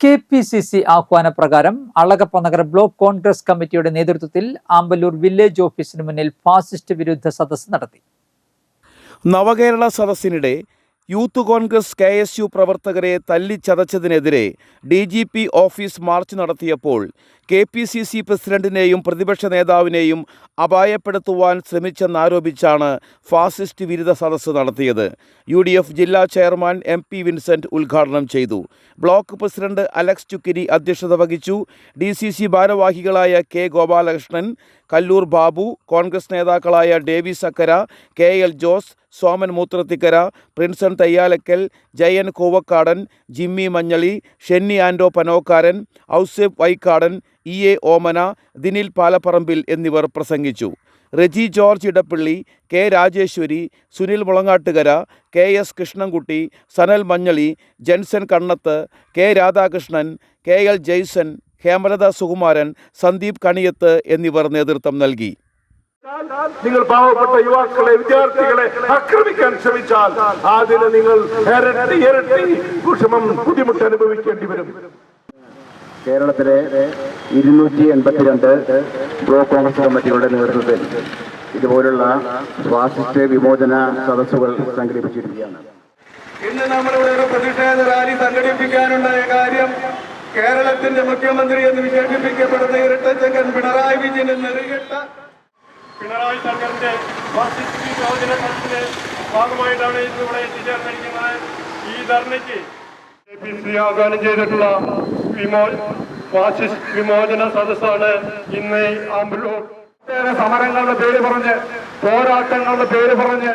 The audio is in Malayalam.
KPCC ആഹ്വാനപ്രകാരം അളഗപ്പ നഗര ബ്ലോക്ക് കോൺഗ്രസ് കമ്മിറ്റിയുടെ നേതൃത്വത്തിൽ ആമ്പല്ലൂർ വില്ലേജ് ഓഫീസിന് മുന്നിൽ ഫാസിസ്റ്റ് വിരുദ്ധ സദസ്സ് നടത്തി. നവകേരള സദസ്സിനിടെ യൂത്ത് കോൺഗ്രസ് KSU പ്രവർത്തകരെ തല്ലിച്ചതച്ചതിനെതിരെ DGP ഓഫീസ് മാർച്ച് നടത്തിയപ്പോൾ KPCC പ്രസിഡന്റിനെയും പ്രതിപക്ഷ നേതാവിനെയും അപായപ്പെടുത്തുവാൻ ശ്രമിച്ചെന്നാരോപിച്ചാണ് ഫാസിസ്റ്റ് വിരുദ്ധ സദസ്സ് നടത്തിയത്. UDF ജില്ലാ ചെയർമാൻ MP വിൻസെന്റ് ഉദ്ഘാടനം ചെയ്തു. ബ്ലോക്ക് പ്രസിഡന്റ് അലക്സ് ചുക്കിരി അധ്യക്ഷത വഹിച്ചു. DCC ഭാരവാഹികളായ K ഗോപാലകൃഷ്ണൻ, കല്ലൂർ ബാബു, കോൺഗ്രസ് നേതാക്കളായ ഡേവിസ് അക്കര, KL ജോസ്, സോമൻ മൂത്രത്തിക്കര, പ്രിൻസൺ തയ്യാലക്കൽ, ജയൻ കൂവക്കാടൻ, ജിമ്മി മഞ്ഞളി, ഷെന്നി ആൻഡോ പനോക്കാരൻ, ഔസേഫ് വൈക്കാടൻ, EA ഓമന, ദിനിൽ പാലപ്പറമ്പിൽ എന്നിവർ പ്രസംഗിച്ചു. Reji George Edappally, K Rajeshwari, Sunil Mulangattukara, KS Krishnankutty, Sanal Manjali, Jenson Kannath, K Radhakrishnan, KL Jaison, Hemalatha Sukumaran, Sandeep Kaniyath എന്നിവർ നേതൃത്വം നൽകി. നിങ്ങൾ പാവപ്പെട്ട യുവാക്കളെ, വിദ്യാർത്ഥികളെ ആക്രമിക്കാൻ ശ്രമിച്ചാൽ അതിന് നിങ്ങൾ ഇരട്ടി വിഷമം, ബുദ്ധിമുട്ട് അനുഭവിക്കേണ്ടി വരും. കേരളത്തിലെ 282 ബ്ലോക്ക് കോൺഗ്രസ് കമ്മിറ്റികളുടെ നേതൃത്വത്തിൽ ഇതുപോലുള്ള ഫാസിസ്റ്റ് വിമോചന സദസ്സുകൾ സംഘടിപ്പിച്ചിരിക്കുകയാണ്. ഇന്ന് നമ്മളിവിടെ ഒരു പ്രതിഷേധ റാലി സംഘടിപ്പിക്കാനുണ്ടായ കാര്യം കേരളത്തിന്റെ മുഖ്യമന്ത്രി എന്ന് വിശേഷിപ്പിക്കപ്പെടുന്ന ഇരട്ടച്ചക്കൻ പിണറായി വിജയന് നെറുകെട്ട പിണറായി സർക്കാരിന്റെ ഫാസിസ്റ്റ് വിമോചന സദസ്സിന്റെ ഭാഗമായിട്ടാണ് ഇന്നിവിടെ എത്തിച്ചേർന്നിരിക്കുന്നത്. ഈ ധർണയ്ക്ക് KPCC ആഹ്വാനം ചെയ്തിട്ടുള്ള ഫാസിസ്റ്റ് വിമോചന സദസ്സാണ് ഇന്ന് ആമ്പല്ലൂർ. സമരങ്ങളുടെ പേര് പറഞ്ഞ്, പോരാട്ടങ്ങളുടെ പേര് പറഞ്ഞ്